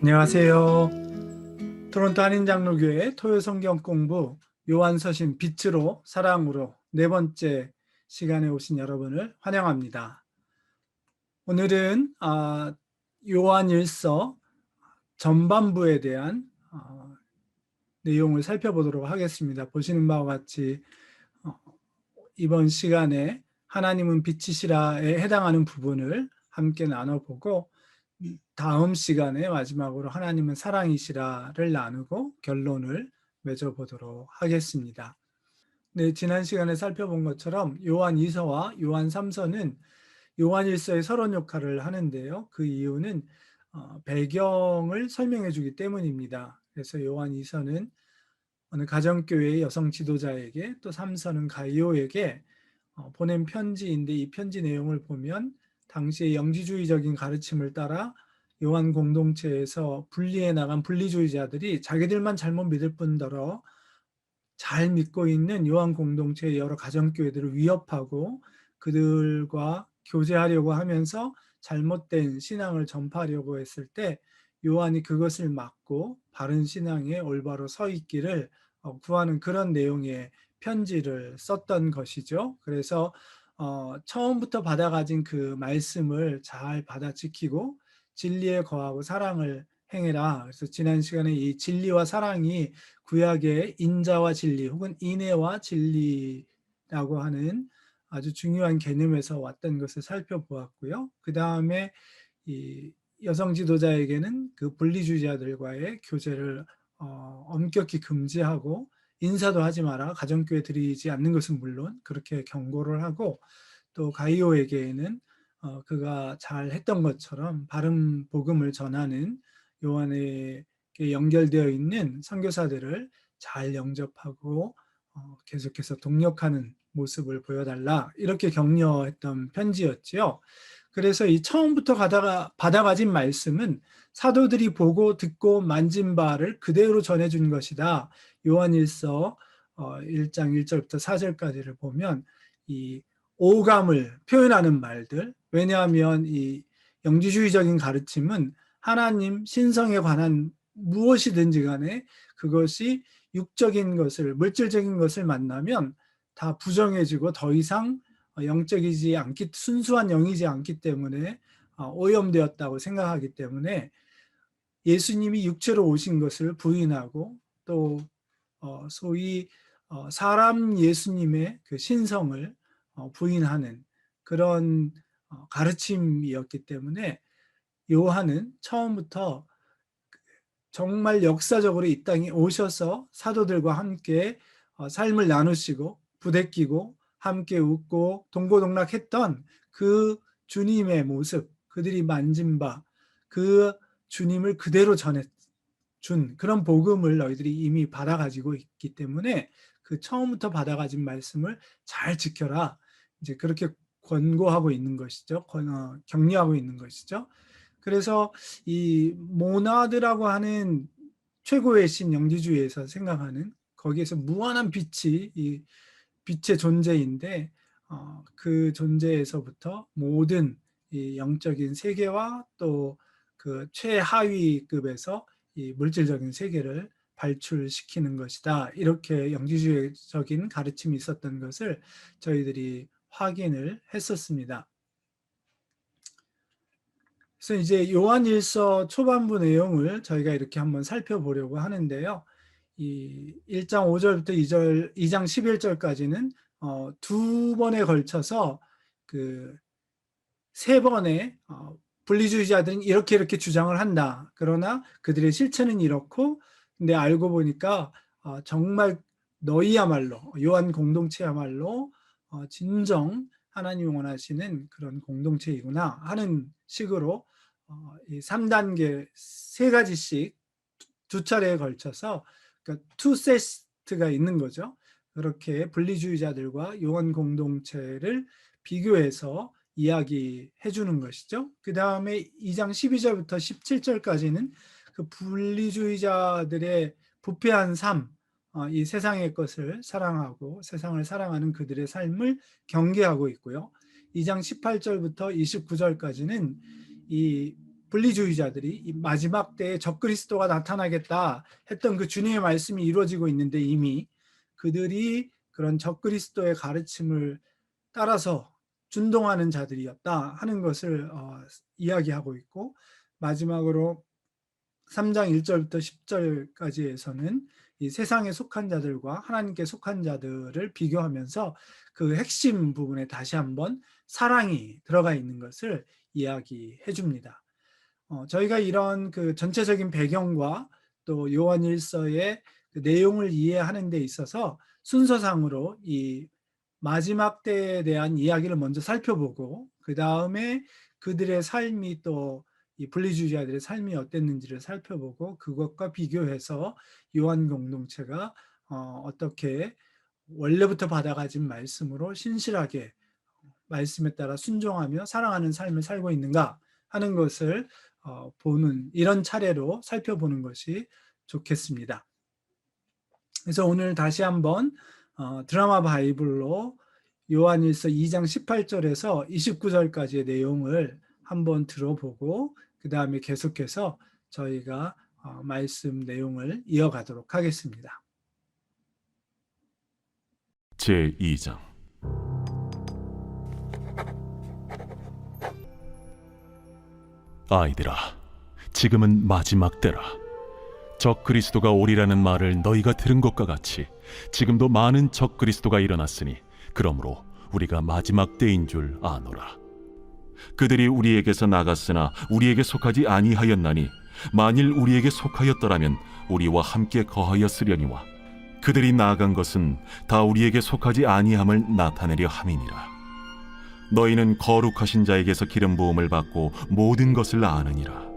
안녕하세요. 토론토 한인장로교회 토요 성경 공부 요한서신 빛으로 사랑으로 네 번째 시간에 오신 여러분을 환영합니다. 오늘은 요한일서 전반부에 대한 내용을 살펴보도록 하겠습니다. 보시는 바와 같이 어, 이번 시간에 하나님은 빛이시라에 해당하는 부분을 함께 나눠보고, 다음 시간에 마지막으로 하나님은 사랑이시라를 나누고 결론을 맺어보도록 하겠습니다. 네, 지난 시간에 살펴본 것처럼 요한 2서와 요한 3서는 요한 1서의 서론 역할을 하는데요. 그 이유는 배경을 설명해 주기 때문입니다. 그래서 요한 2서는 어느 가정교회의 여성 지도자에게, 또 3서는 가이오에게 보낸 편지인데, 이 편지 내용을 보면 당시의 영지주의적인 가르침을 따라 요한 공동체에서 분리해 나간 분리주의자들이 자기들만 잘못 믿을 뿐더러 잘 믿고 있는 요한 공동체의 여러 가정교회들을 위협하고 그들과 교제하려고 하면서 잘못된 신앙을 전파하려고 했을 때, 요한이 그것을 막고 바른 신앙에 올바로 서 있기를 구하는 그런 내용의 편지를 썼던 것이죠. 그래서 처음부터 받아가진 그 말씀을 잘 받아 지키고 진리에 거하고 사랑을 행해라. 그래서 지난 시간에 이 진리와 사랑이 구약의 인자와 진리 혹은 인애와 진리라고 하는 아주 중요한 개념에서 왔던 것을 살펴보았고요. 그 다음에 이 여성 지도자에게는 그 분리주의자들과의 교제를 엄격히 금지하고, 인사도 하지 마라, 가정교회 들이지 않는 것은 물론 그렇게 경고를 하고, 또 가이오에게는 그가 잘 했던 것처럼 바른 복음을 전하는 요한에게 연결되어 있는 선교사들을 잘 영접하고 계속해서 동력하는 모습을 보여달라, 이렇게 격려했던 편지였지요. 그래서 이 처음부터 받아가진 말씀은 사도들이 보고 듣고 만진 바를 그대로 전해준 것이다. 요한일서 1장 1절부터 4절까지를 보면 이 오감을 표현하는 말들, 왜냐하면 이 영지주의적인 가르침은 하나님 신성에 관한 무엇이든지 간에 그것이 육적인 것을, 물질적인 것을 만나면 다 부정해지고 더 이상 영적이지 않기, 순수한 영이지 않기 때문에 오염되었다고 생각하기 때문에 예수님이 육체로 오신 것을 부인하고, 또 소위 사람 예수님의 그 신성을 부인하는 그런 가르침이었기 때문에, 요한은 처음부터 정말 역사적으로 이 땅에 오셔서 사도들과 함께 삶을 나누시고 부대끼고 함께 웃고 동고동락했던 그 주님의 모습, 그들이 만진 바 그 주님을 그대로 전해준 그런 복음을 너희들이 이미 받아가지고 있기 때문에 그 처음부터 받아가진 말씀을 잘 지켜라, 이제 그렇게 권고하고 있는 것이죠. 격려하고 있는 것이죠. 그래서 이 모나드라고 하는 최고의 신, 영지주의에서 생각하는, 거기에서 무한한 빛이 이 빛의 존재인데, 그 존재에서부터 모든 이 영적인 세계와 또 그 최하위급에서 이 물질적인 세계를 발출시키는 것이다, 이렇게 영지주의적인 가르침이 있었던 것을 저희들이 확인을 했었습니다. 그래서 이제 요한일서 초반부 내용을 저희가 이렇게 한번 살펴보려고 하는데요. 이 1장 5절부터 2장 11절까지는 두 번에 걸쳐서 그 세 번의 분리주의자들은 이렇게 주장을 한다, 그러나 그들의 실체는 이렇고, 근데 알고 보니까 정말 너희야말로, 요한 공동체야말로 진정 하나님이 원하시는 그런 공동체이구나 하는 식으로 이 3단계 세 가지씩 두 차례에 걸쳐서, 그러니까 투 세트가 있는 거죠. 그렇게 분리주의자들과 요한 공동체를 비교해서 이야기해 주는 것이죠. 그 다음에 2장 12절부터 17절까지는 그 분리주의자들의 부패한 삶, 이 세상의 것을 사랑하고 세상을 사랑하는 그들의 삶을 경계하고 있고요. 2장 18절부터 29절까지는 이 분리주의자들이 이 마지막 때에 적그리스도가 나타나겠다 했던 그 주님의 말씀이 이루어지고 있는데 이미 그들이 그런 적그리스도의 가르침을 따라서 준동하는 자들이었다 하는 것을 이야기하고 있고, 마지막으로 3장 1절부터 10절까지에서는 이 세상에 속한 자들과 하나님께 속한 자들을 비교하면서 그 핵심 부분에 다시 한번 사랑이 들어가 있는 것을 이야기해 줍니다. 저희가 이런 그 전체적인 배경과 또 요한일서의 그 내용을 이해하는 데 있어서 순서상으로 이 마지막 때에 대한 이야기를 먼저 살펴보고, 그 다음에 그들의 삶이 또 이 분리주의자들의 삶이 어땠는지를 살펴보고, 그것과 비교해서 요한 공동체가 어떻게 원래부터 받아가진 말씀으로 신실하게 말씀에 따라 순종하며 사랑하는 삶을 살고 있는가 하는 것을 보는, 이런 차례로 살펴보는 것이 좋겠습니다. 그래서 오늘 다시 한번 드라마 바이블로 요한일서 2장 18절에서 29절까지의 내용을 한번 들어보고, 그 다음에 계속해서 저희가 말씀 내용을 이어가도록 하겠습니다. 제2장. 아이들아, 지금은 마지막 때라. 적그리스도가 오리라는 말을 너희가 들은 것과 같이 지금도 많은 적그리스도가 일어났으니 그러므로 우리가 마지막 때인 줄 아노라. 그들이 우리에게서 나갔으나 우리에게 속하지 아니하였나니 만일 우리에게 속하였더라면 우리와 함께 거하였으려니와 그들이 나아간 것은 다 우리에게 속하지 아니함을 나타내려 함이니라. 너희는 거룩하신 자에게서 기름 부음을 받고 모든 것을 아느니라.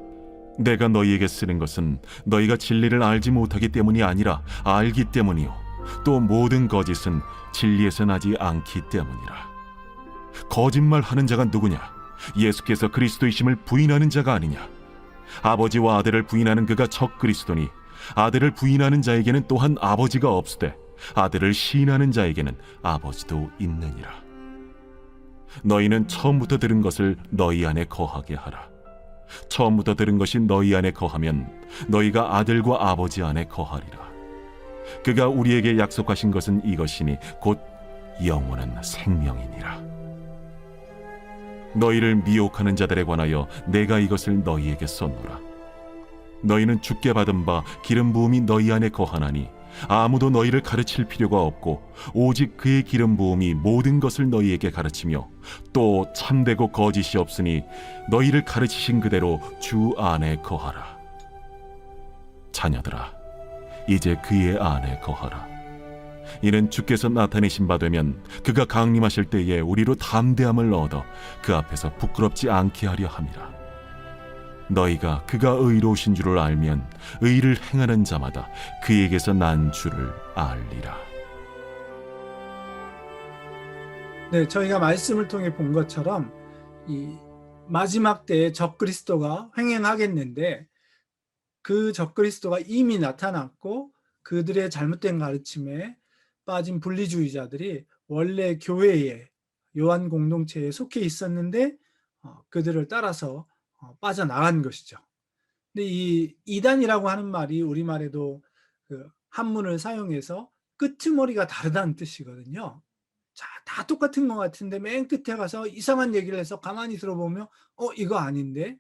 내가 너희에게 쓰는 것은 너희가 진리를 알지 못하기 때문이 아니라 알기 때문이요, 또 모든 거짓은 진리에서 나지 않기 때문이라. 거짓말하는 자가 누구냐? 예수께서 그리스도이심을 부인하는 자가 아니냐? 아버지와 아들을 부인하는 그가 적그리스도니 아들을 부인하는 자에게는 또한 아버지가 없으되 아들을 시인하는 자에게는 아버지도 있느니라. 너희는 처음부터 들은 것을 너희 안에 거하게 하라. 처음부터 들은 것이 너희 안에 거하면 너희가 아들과 아버지 안에 거하리라. 그가 우리에게 약속하신 것은 이것이니 곧 영원한 생명이니라. 너희를 미혹하는 자들에 관하여 내가 이것을 너희에게 썼노라. 너희는 주께 받은 바 기름 부음이 너희 안에 거하나니 아무도 너희를 가르칠 필요가 없고 오직 그의 기름 부음이 모든 것을 너희에게 가르치며 또 참되고 거짓이 없으니 너희를 가르치신 그대로 주 안에 거하라. 자녀들아, 이제 그의 안에 거하라. 이는 주께서 나타내신 바 되면 그가 강림하실 때에 우리로 담대함을 얻어 그 앞에서 부끄럽지 않게 하려 함이라. 너희가 그가 의로우신 줄을 알면 의를 행하는 자마다 그에게서 난 줄을 알리라. 네, 저희가 말씀을 통해 본 것처럼 이 마지막 때에 적그리스도가 횡행하겠는데, 그 적그리스도가 이미 나타났고 그들의 잘못된 가르침에 빠진 분리주의자들이 원래 교회에, 요한 공동체에 속해 있었는데 그들을 따라서 빠져나간 것이죠. 근데 이 이단이라고 하는 말이 우리말에도 그 한문을 사용해서 끄트머리가 다르다는 뜻이거든요. 자, 다 똑같은 것 같은데 맨 끝에 가서 이상한 얘기를 해서 가만히 들어보면 이거 아닌데.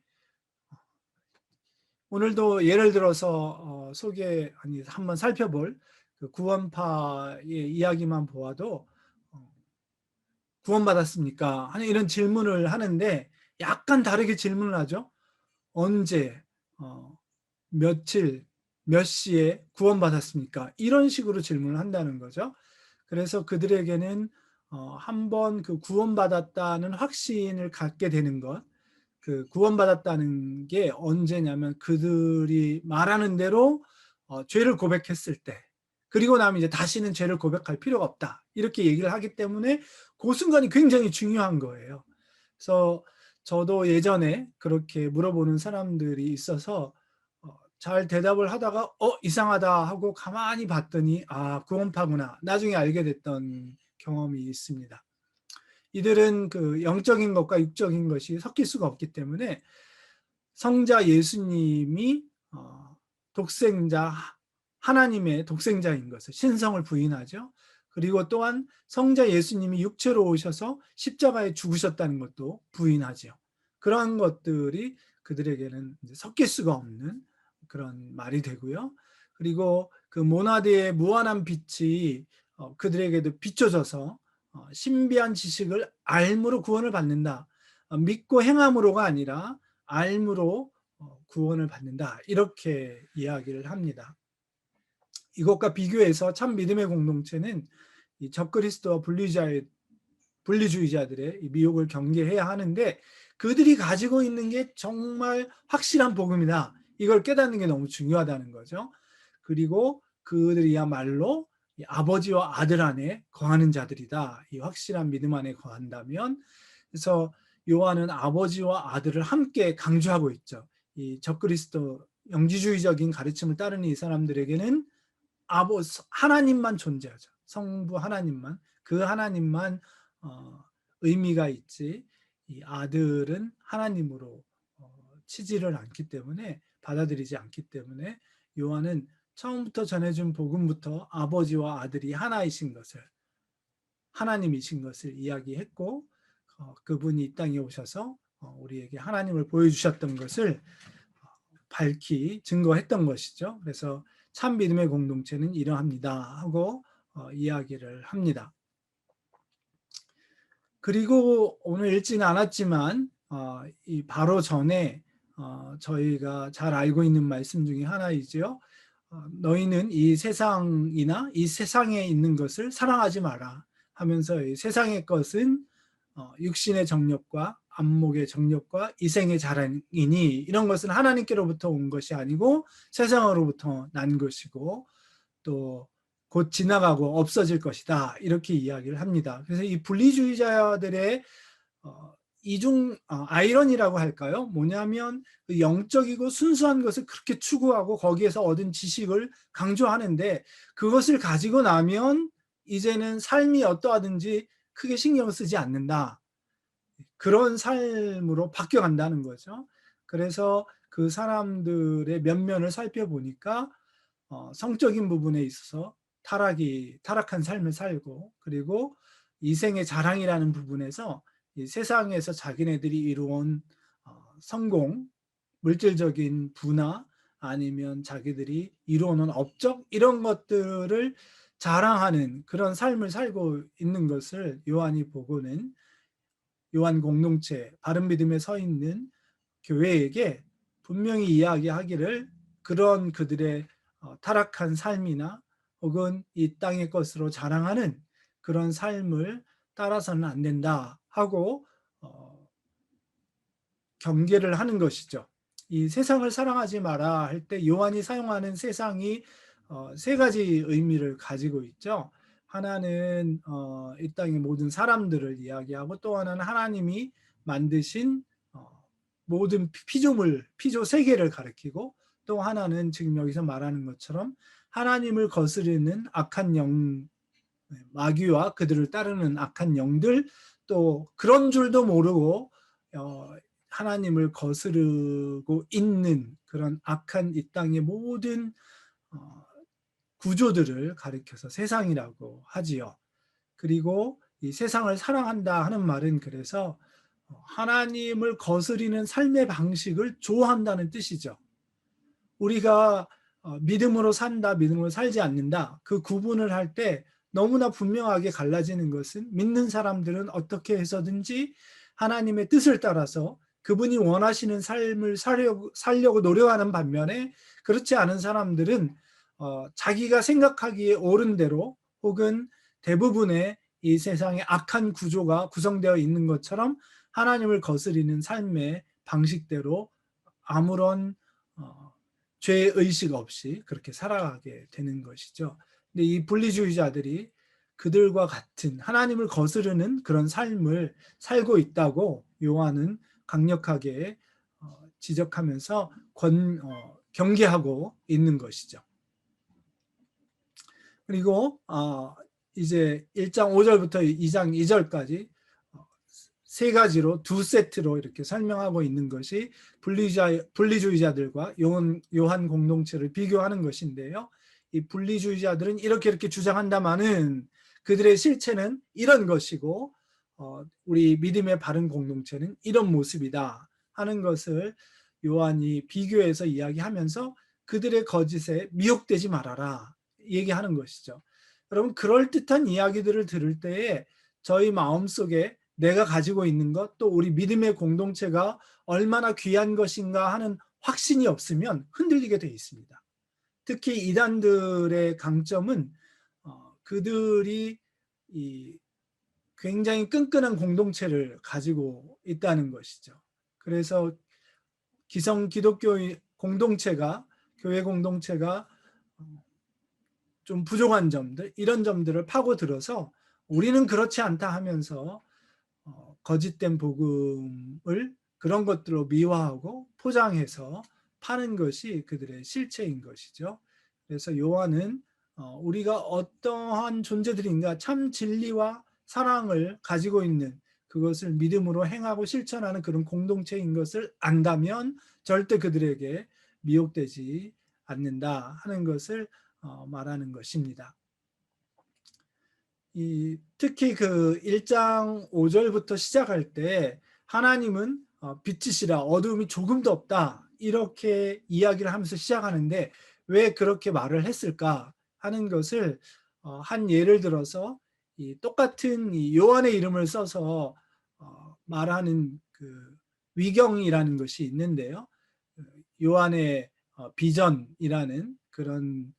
오늘도 예를 들어서 한번 살펴볼 그 구원파의 이야기만 보아도 구원받았습니까? 하는 이런 질문을 하는데 약간 다르게 질문을 하죠. 언제, 며칠, 몇 시에 구원받았습니까? 이런 식으로 질문을 한다는 거죠. 그래서 그들에게는 한번 그 구원받았다는 확신을 갖게 되는 것, 그 구원받았다는 게 언제냐면 그들이 말하는 대로 죄를 고백했을 때, 그리고 나면 이제 다시는 죄를 고백할 필요가 없다, 이렇게 얘기를 하기 때문에 그 순간이 굉장히 중요한 거예요. 그래서 저도 예전에 그렇게 물어보는 사람들이 있어서 잘 대답을 하다가 이상하다 하고 가만히 봤더니 구원파구나, 나중에 알게 됐던 경험이 있습니다. 이들은 그 영적인 것과 육적인 것이 섞일 수가 없기 때문에 성자 예수님이 독생자, 하나님의 독생자인 것을, 신성을 부인하죠. 그리고 또한 성자 예수님이 육체로 오셔서 십자가에 죽으셨다는 것도 부인하죠. 그러한 것들이 그들에게는 이제 섞일 수가 없는 그런 말이 되고요. 그리고 그 모나드의 무한한 빛이 그들에게도 비춰져서 신비한 지식을 알므로 구원을 받는다. 믿고 행함으로가 아니라 알므로 구원을 받는다. 이렇게 이야기를 합니다. 이것과 비교해서 참 믿음의 공동체는 이 적그리스도와 분리주의자들의 미혹을 경계해야 하는데, 그들이 가지고 있는 게 정말 확실한 복음이다. 이걸 깨닫는 게 너무 중요하다는 거죠. 그리고 그들이야말로 아버지와 아들 안에 거하는 자들이다. 이 확실한 믿음 안에 거한다면, 그래서 요한은 아버지와 아들을 함께 강조하고 있죠. 이 적그리스도 영지주의적인 가르침을 따르는 이 사람들에게는 하나님만 존재하죠. 성부 하나님만, 그 하나님만 의미가 있지, 이 아들은 하나님으로 치지를 않기 때문에, 받아들이지 않기 때문에 요한은 처음부터 전해준 복음부터 아버지와 아들이 하나이신 것을, 하나님이신 것을 이야기했고, 그분이 이 땅에 오셔서 우리에게 하나님을 보여주셨던 것을 밝히 증거했던 것이죠. 그래서 참 믿음의 공동체는 이러합니다 하고 이야기를 합니다. 그리고 오늘 읽지는 않았지만 이 바로 전에 저희가 잘 알고 있는 말씀 중에 하나이죠. 너희는 이 세상이나 이 세상에 있는 것을 사랑하지 마라 하면서, 이 세상의 것은 육신의 정욕과 안목의 정욕과 이생의 자랑이니, 이런 것은 하나님께로부터 온 것이 아니고 세상으로부터 난 것이고 또 곧 지나가고 없어질 것이다. 이렇게 이야기를 합니다. 그래서 이 분리주의자들의 아이러니라고 할까요? 뭐냐면 영적이고 순수한 것을 그렇게 추구하고 거기에서 얻은 지식을 강조하는데, 그것을 가지고 나면 이제는 삶이 어떠하든지 크게 신경 쓰지 않는다. 그런 삶으로 바뀌어간다는 거죠. 그래서 그 사람들의 면면을 살펴보니까 성적인 부분에 있어서 타락한 삶을 살고, 그리고 이생의 자랑이라는 부분에서 이 세상에서 자기네들이 이루어온 성공, 물질적인 부나 아니면 자기들이 이루어놓은 업적, 이런 것들을 자랑하는 그런 삶을 살고 있는 것을 요한이 보고는, 요한 공동체, 바른 믿음에 서 있는 교회에게 분명히 이야기하기를, 그런 그들의 타락한 삶이나 혹은 이 땅의 것으로 자랑하는 그런 삶을 따라서는 안 된다 하고 경계를 하는 것이죠. 이 세상을 사랑하지 마라 할 때 요한이 사용하는 세상이 세 가지 의미를 가지고 있죠. 하나는 이 땅의 모든 사람들을 이야기하고, 또 하나는 하나님이 만드신 모든 피조 세계를 가리키고, 또 하나는 지금 여기서 말하는 것처럼 하나님을 거스르는 악한 영, 마귀와 그들을 따르는 악한 영들, 또 그런 줄도 모르고 하나님을 거스르고 있는 그런 악한 이 땅의 모든 구조들을 가리켜서 세상이라고 하지요. 그리고 이 세상을 사랑한다 하는 말은 그래서 하나님을 거스리는 삶의 방식을 좋아한다는 뜻이죠. 우리가 믿음으로 산다, 믿음으로 살지 않는다, 그 구분을 할 때 너무나 분명하게 갈라지는 것은, 믿는 사람들은 어떻게 해서든지 하나님의 뜻을 따라서 그분이 원하시는 삶을 살려고 노력하는 반면에, 그렇지 않은 사람들은 자기가 생각하기에 옳은 대로 혹은 대부분의 이 세상의 악한 구조가 구성되어 있는 것처럼 하나님을 거스리는 삶의 방식대로 아무런 죄의식 없이 그렇게 살아가게 되는 것이죠. 근데 이 분리주의자들이 그들과 같은 하나님을 거스르는 그런 삶을 살고 있다고 요한은 강력하게 지적하면서 경계하고 있는 것이죠. 그리고 이제 1장 5절부터 2장 2절까지 세 가지로 두 세트로 이렇게 설명하고 있는 것이 분리주의자들과 요한 공동체를 비교하는 것인데요. 이 분리주의자들은 이렇게 주장한다마는 그들의 실체는 이런 것이고 우리 믿음의 바른 공동체는 이런 모습이다 하는 것을 요한이 비교해서 이야기하면서 그들의 거짓에 미혹되지 말아라 얘기하는 것이죠. 여러분, 그럴듯한 이야기들을 들을 때에 저희 마음속에 내가 가지고 있는 것, 또 우리 믿음의 공동체가 얼마나 귀한 것인가 하는 확신이 없으면 흔들리게 돼 있습니다. 특히 이단들의 강점은 그들이 굉장히 끈끈한 공동체를 가지고 있다는 것이죠. 그래서 기성 기독교 공동체가, 교회 공동체가 좀 부족한 점들, 이런 점들을 파고들어서 우리는 그렇지 않다 하면서 거짓된 복음을 그런 것들로 미화하고 포장해서 파는 것이 그들의 실체인 것이죠. 그래서 요한은 우리가 어떠한 존재들인가, 참 진리와 사랑을 가지고 있는, 그것을 믿음으로 행하고 실천하는 그런 공동체인 것을 안다면 절대 그들에게 미혹되지 않는다 하는 것을 말하는 것입니다. 특히 그 1장 5절부터 시작할 때 하나님은 빛이시라 어두움이 조금도 없다 이렇게 이야기를 하면서 시작하는데, 왜 그렇게 말을 했을까 하는 것을 한 예를 들어서 똑같은 요한의 이름을 써서 말하는 그 위경이라는 것이 있는데요. 요한의 비전이라는 그런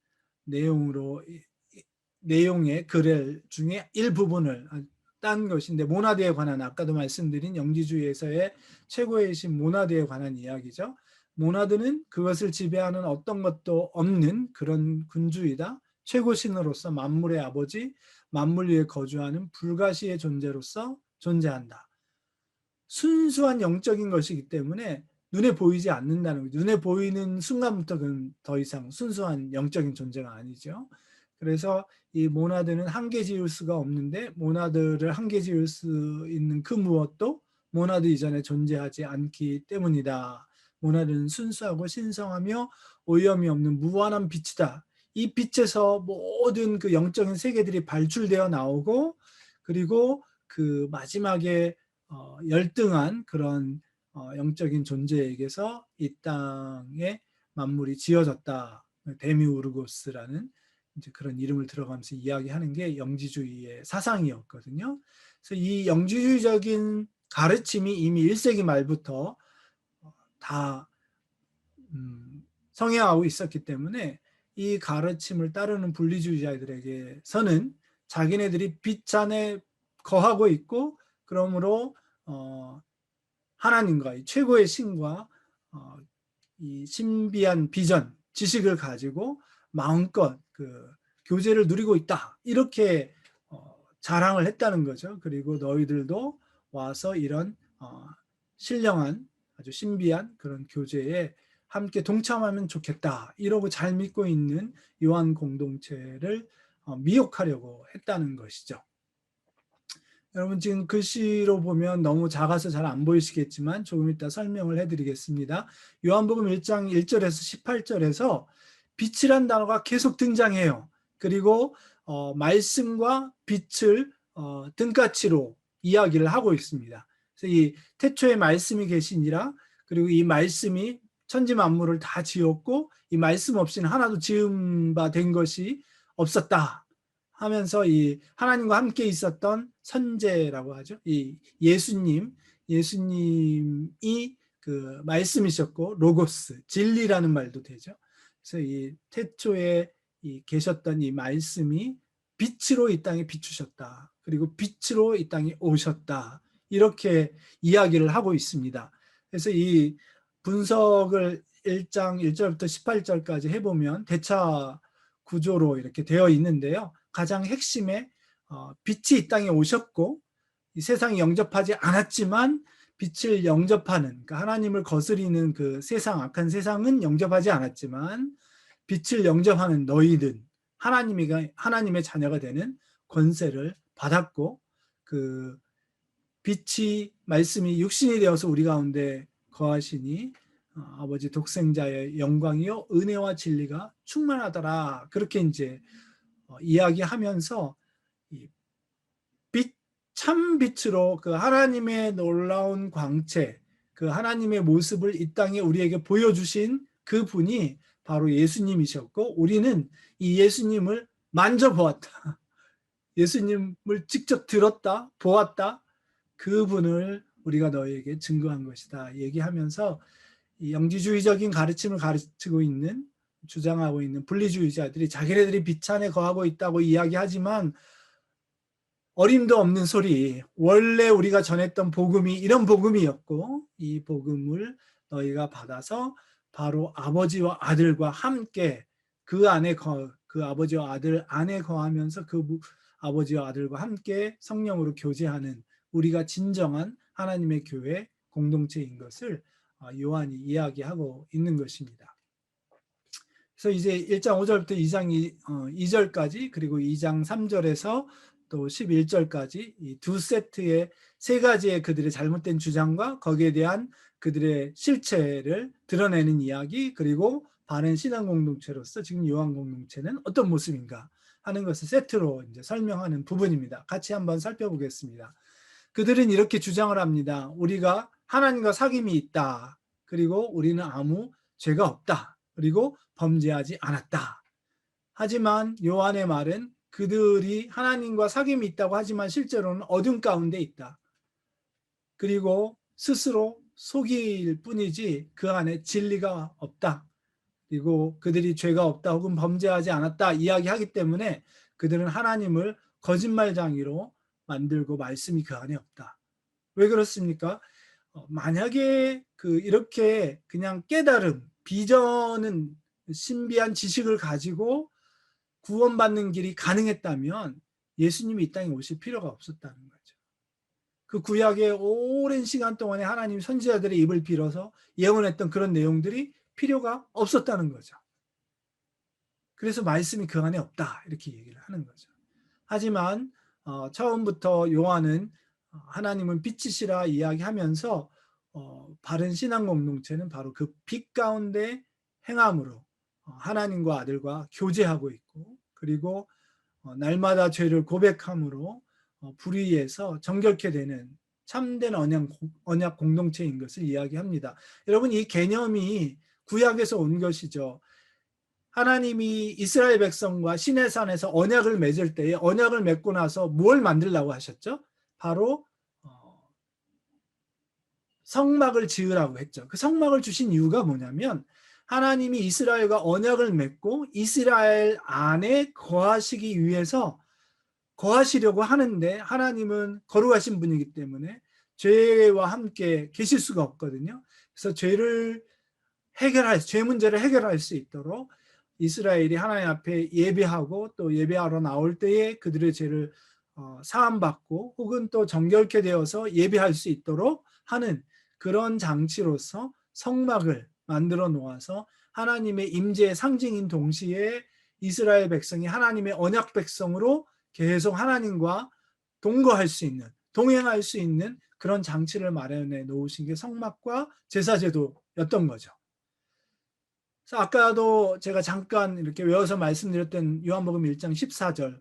내용의 글 중에 일부분을 딴 것인데, 모나드에 관한, 아까도 말씀드린 영지주의에서의 최고의 신 모나드에 관한 이야기죠. 모나드는 그것을 지배하는 어떤 것도 없는 그런 군주이다. 최고신으로서 만물의 아버지, 만물 위에 거주하는 불가시의 존재로서 존재한다. 순수한 영적인 것이기 때문에 눈에 보이지 않는다는 거죠. 눈에 보이는 순간부터 그는 더 이상 순수한 영적인 존재가 아니죠. 그래서 이 모나드는 한계 지을 수가 없는데, 모나드를 한계 지을 수 있는 그 무엇도 모나드 이전에 존재하지 않기 때문이다. 모나드는 순수하고 신성하며 오염이 없는 무한한 빛이다. 이 빛에서 모든 그 영적인 세계들이 발출되어 나오고, 그리고 그 마지막에 열등한 그런 영적인 존재에게서 이 땅에 만물이 지어졌다. 데미우르고스라는 이제 그런 이름을 들어가면서 이야기하는 게 영지주의의 사상이었거든요. 그래서 이 영지주의적인 가르침이 이미 1세기 말부터 다 성행하고 있었기 때문에 이 가르침을 따르는 분리주의자들에게서는 자기네들이 빛 안에 거하고 있고, 그러므로 하나님과 이 최고의 신과 이 신비한 비전, 지식을 가지고 마음껏 그 교제를 누리고 있다, 이렇게 자랑을 했다는 거죠. 그리고 너희들도 와서 이런 신령한 아주 신비한 그런 교제에 함께 동참하면 좋겠다, 이러고 잘 믿고 있는 요한 공동체를 미혹하려고 했다는 것이죠. 여러분, 지금 글씨로 보면 너무 작아서 잘 안 보이시겠지만 조금 이따 설명을 해드리겠습니다. 요한복음 1장 1절에서 18절에서 빛이란 단어가 계속 등장해요. 그리고 말씀과 빛을 등가치로 이야기를 하고 있습니다. 그래서 이 태초에 말씀이 계시니라, 그리고 이 말씀이 천지 만물을 다 지었고 이 말씀 없이는 하나도 지은 바 된 것이 없었다 하면서 이 하나님과 함께 있었던 선제라고 하죠. 이 예수님이 그 말씀이셨고, 로고스, 진리라는 말도 되죠. 그래서 이 태초에 계셨던 이 말씀이 빛으로 이 땅에 비추셨다. 그리고 빛으로 이 땅에 오셨다. 이렇게 이야기를 하고 있습니다. 그래서 이 분석을 1장 1절부터 18절까지 해보면 대차 구조로 이렇게 되어 있는데요. 가장 핵심에 빛이 이 땅에 오셨고, 이 세상이 영접하지 않았지만 빛을 영접하는, 그러니까 하나님을 거스리는 그 세상, 악한 세상은 영접하지 않았지만 빛을 영접하는 너희들, 하나님의 자녀가 되는 권세를 받았고, 그 빛이 말씀이 육신이 되어서 우리 가운데 거하시니 아버지 독생자의 영광이요 은혜와 진리가 충만하더라. 그렇게 이제 이야기하면서 이 빛, 참 빛으로 그 하나님의 놀라운 광채, 그 하나님의 모습을 이 땅에 우리에게 보여주신 그 분이 바로 예수님이셨고, 우리는 이 예수님을 만져보았다. 예수님을 직접 들었다, 보았다. 그분을 우리가 너에게 증거한 것이다. 얘기하면서 이 영지주의적인 가르침을 가르치고 있는, 주장하고 있는 분리주의자들이 자기네들이 빛 안에 거하고 있다고 이야기하지만 어림도 없는 소리, 원래 우리가 전했던 복음이 이런 복음이었고, 이 복음을 너희가 받아서 바로 아버지와 아들과 함께 그 안에 그 아버지와 아들 안에 거하면서 그 아버지와 아들과 함께 성령으로 교제하는 우리가 진정한 하나님의 교회 공동체인 것을 요한이 이야기하고 있는 것입니다. 그래서 이제 1장 5절부터 2장 2절까지 그리고 2장 3절에서 또 11절까지 이 두 세트의 세 가지의 그들의 잘못된 주장과 거기에 대한 그들의 실체를 드러내는 이야기, 그리고 바른 신앙 공동체로서 지금 요한 공동체는 어떤 모습인가 하는 것을 세트로 이제 설명하는 부분입니다. 같이 한번 살펴보겠습니다. 그들은 이렇게 주장을 합니다. 우리가 하나님과 사귐이 있다. 그리고 우리는 아무 죄가 없다. 그리고 범죄하지 않았다. 하지만 요한의 말은 그들이 하나님과 사귐이 있다고 하지만 실제로는 어둠 가운데 있다. 그리고 스스로 속일 뿐이지 그 안에 진리가 없다. 그리고 그들이 죄가 없다 혹은 범죄하지 않았다 이야기하기 때문에 그들은 하나님을 거짓말장이로 만들고 말씀이 그 안에 없다. 왜 그렇습니까? 만약에 이렇게 그냥 깨달음, 비전은 신비한 지식을 가지고 구원받는 길이 가능했다면 예수님이 이 땅에 오실 필요가 없었다는 거죠. 그 구약의 오랜 시간 동안에 하나님 선지자들의 입을 빌어서 예언했던 그런 내용들이 필요가 없었다는 거죠. 그래서 말씀이 그 안에 없다 이렇게 얘기를 하는 거죠. 하지만 처음부터 요한은 하나님은 빛이시라 이야기하면서 바른 신앙 공동체는 바로 그 빛 가운데 행함으로 하나님과 아들과 교제하고 있고, 그리고 날마다 죄를 고백함으로 불의에서 정결케 되는 참된 언약 공동체인 것을 이야기합니다. 여러분, 이 개념이 구약에서 온 것이죠. 하나님이 이스라엘 백성과 시내산에서 언약을 맺을 때에 언약을 맺고 나서 뭘 만들라고 하셨죠? 바로 성막을 지으라고 했죠. 그 성막을 주신 이유가 뭐냐면 하나님이 이스라엘과 언약을 맺고 이스라엘 안에 거하시기 위해서 거하시려고 하는데 하나님은 거룩하신 분이기 때문에 죄와 함께 계실 수가 없거든요. 그래서 죄 문제를 해결할 수 있도록 이스라엘이 하나님 앞에 예배하고 또 예배하러 나올 때에 그들의 죄를 사함받고 혹은 또 정결케 되어서 예배할 수 있도록 하는 그런 장치로서 성막을 만들어 놓아서 하나님의 임재의 상징인 동시에 이스라엘 백성이 하나님의 언약 백성으로 계속 하나님과 동거할 수 있는, 동행할 수 있는 그런 장치를 마련해 놓으신 게 성막과 제사제도였던 거죠. 그래서 아까도 제가 잠깐 이렇게 외워서 말씀드렸던 요한복음 1장 14절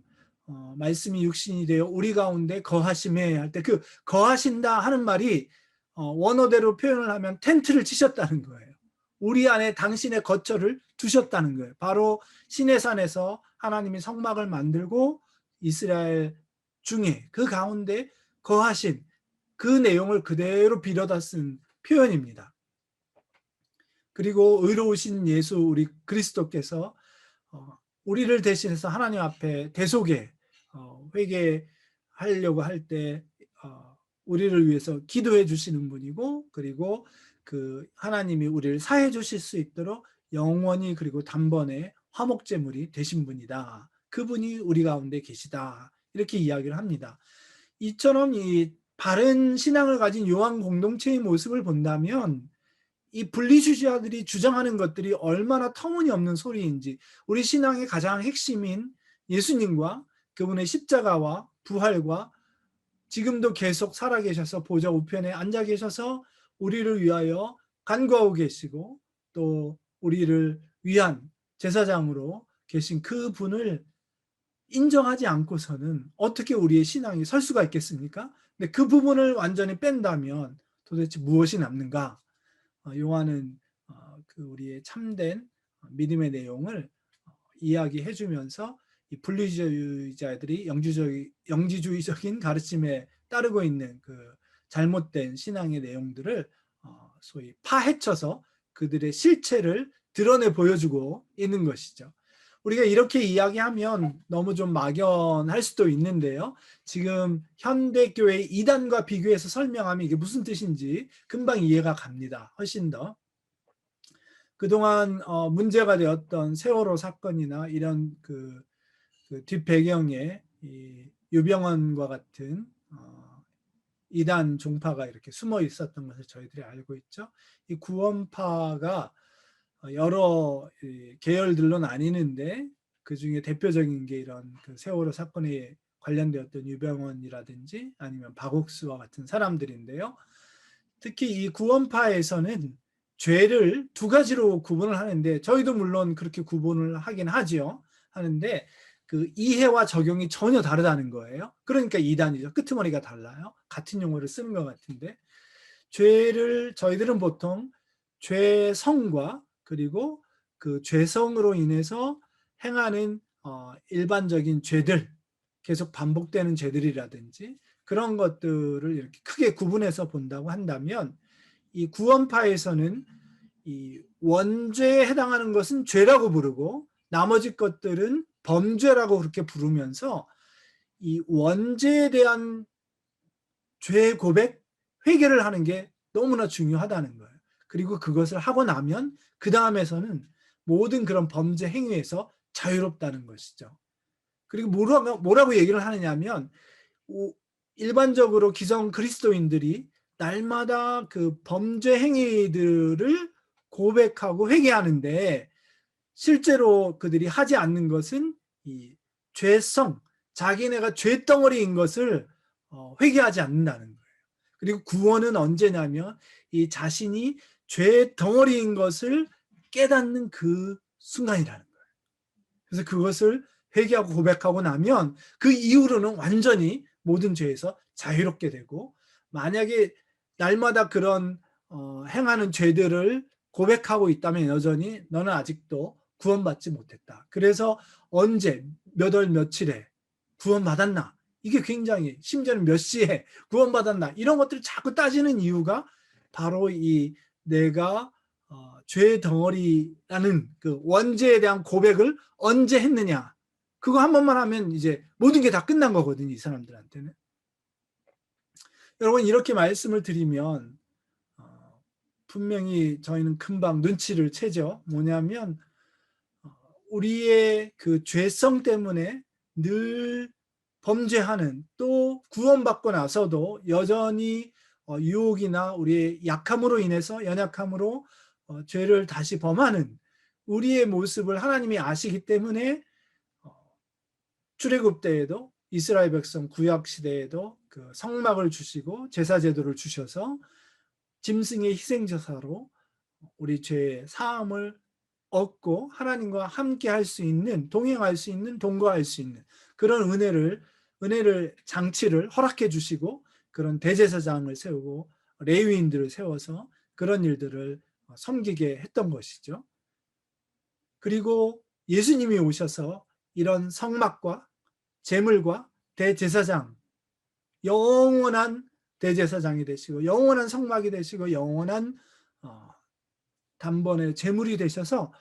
말씀이 육신이 되어 우리 가운데 거하심에 할 때 그 거하신다 하는 말이 원어대로 표현을 하면 텐트를 치셨다는 거예요. 우리 안에 당신의 거처를 두셨다는 거예요. 바로 시내산에서 하나님이 성막을 만들고 이스라엘 중에 그 가운데 거하신 그 내용을 그대로 빌어다 쓴 표현입니다. 그리고 의로우신 예수 우리 그리스도께서 우리를 대신해서 하나님 앞에 대속에 회개하려고 할 때 우리를 위해서 기도해 주시는 분이고, 그리고 그 하나님이 우리를 사해 주실 수 있도록 영원히 그리고 단번에 화목제물이 되신 분이다. 그분이 우리 가운데 계시다. 이렇게 이야기를 합니다. 이처럼 이 바른 신앙을 가진 요한 공동체의 모습을 본다면 이 분리주의자들이 주장하는 것들이 얼마나 터무니없는 소리인지, 우리 신앙의 가장 핵심인 예수님과 그분의 십자가와 부활과 지금도 계속 살아계셔서 보좌 우편에 앉아 계셔서 우리를 위하여 간구하고 계시고 또 우리를 위한 제사장으로 계신 그 분을 인정하지 않고서는 어떻게 우리의 신앙이 설 수가 있겠습니까? 근데 그 부분을 완전히 뺀다면 도대체 무엇이 남는가? 요한은 그 우리의 참된 믿음의 내용을 이야기해 주면서 이 분리주의자들이 영지주의적인 가르침에 따르고 있는 그 잘못된 신앙의 내용들을 소위 파헤쳐서 그들의 실체를 드러내 보여주고 있는 것이죠. 우리가 이렇게 이야기하면 너무 좀 막연할 수도 있는데요. 지금 현대교회 이단과 비교해서 설명하면 이게 무슨 뜻인지 금방 이해가 갑니다. 훨씬 더. 그동안 문제가 되었던 세월호 사건이나 이런 그 뒷배경에 이 유병언과 같은 이단 종파가 이렇게 숨어 있었던 것을 저희들이 알고 있죠. 이 구원파가 여러 계열들로 나뉘는데 그 중에 대표적인 게 이런 그 세월호 사건에 관련되었던 유병언이라든지 아니면 박옥수와 같은 사람들인데요. 특히 이 구원파에서는 죄를 두 가지로 구분을 하는데 저희도 물론 그렇게 구분을 하긴 하죠. 하는데 그 이해와 적용이 전혀 다르다는 거예요. 그러니까 이단이죠. 끄트머리가 달라요. 같은 용어를 쓰는 것 같은데 죄를 저희들은 보통 죄성과 그리고 그 죄성으로 인해서 행하는 일반적인 죄들, 계속 반복되는 죄들이라든지 그런 것들을 이렇게 크게 구분해서 본다고 한다면 이 구원파에서는 이 원죄에 해당하는 것은 죄라고 부르고 나머지 것들은 범죄라고 그렇게 부르면서 이 원죄에 대한 죄 고백, 회개를 하는 게 너무나 중요하다는 거예요. 그리고 그것을 하고 나면 그 다음에서는 모든 그런 범죄 행위에서 자유롭다는 것이죠. 그리고 뭐라고 얘기를 하느냐면 일반적으로 기성 그리스도인들이 날마다 그 범죄 행위들을 고백하고 회개하는데 실제로 그들이 하지 않는 것은 이 죄성, 자기네가 죄덩어리인 것을 회개하지 않는다는 거예요. 그리고 구원은 언제냐면 이 자신이 죄덩어리인 것을 깨닫는 그 순간이라는 거예요. 그래서 그것을 회개하고 고백하고 나면 그 이후로는 완전히 모든 죄에서 자유롭게 되고 만약에 날마다 그런 행하는 죄들을 고백하고 있다면 여전히 너는 아직도 구원받지 못했다. 그래서 언제 몇 월 며칠에 구원받았나? 이게 굉장히 심지어는 몇 시에 구원받았나? 이런 것들을 자꾸 따지는 이유가 바로 이 내가 죄 덩어리라는 그 원죄에 대한 고백을 언제 했느냐? 그거 한 번만 하면 이제 모든 게 다 끝난 거거든요. 이 사람들한테는. 여러분 이렇게 말씀을 드리면 분명히 저희는 금방 눈치를 채죠. 뭐냐면 우리의 그 죄성 때문에 늘 범죄하는 또 구원받고 나서도 여전히 유혹이나 우리의 약함으로 인해서 연약함으로 죄를 다시 범하는 우리의 모습을 하나님이 아시기 때문에 출애굽 때에도 이스라엘 백성 구약 시대에도 그 성막을 주시고 제사 제도를 주셔서 짐승의 희생제사로 우리 죄의 사함을 얻고 하나님과 함께 할 수 있는, 동행할 수 있는, 동거할 수 있는 그런 은혜를 장치를 허락해 주시고 그런 대제사장을 세우고 레위인들을 세워서 그런 일들을 섬기게 했던 것이죠. 그리고 예수님이 오셔서 이런 성막과 제물과 대제사장, 영원한 대제사장이 되시고 영원한 성막이 되시고 영원한 단번에 제물이 되셔서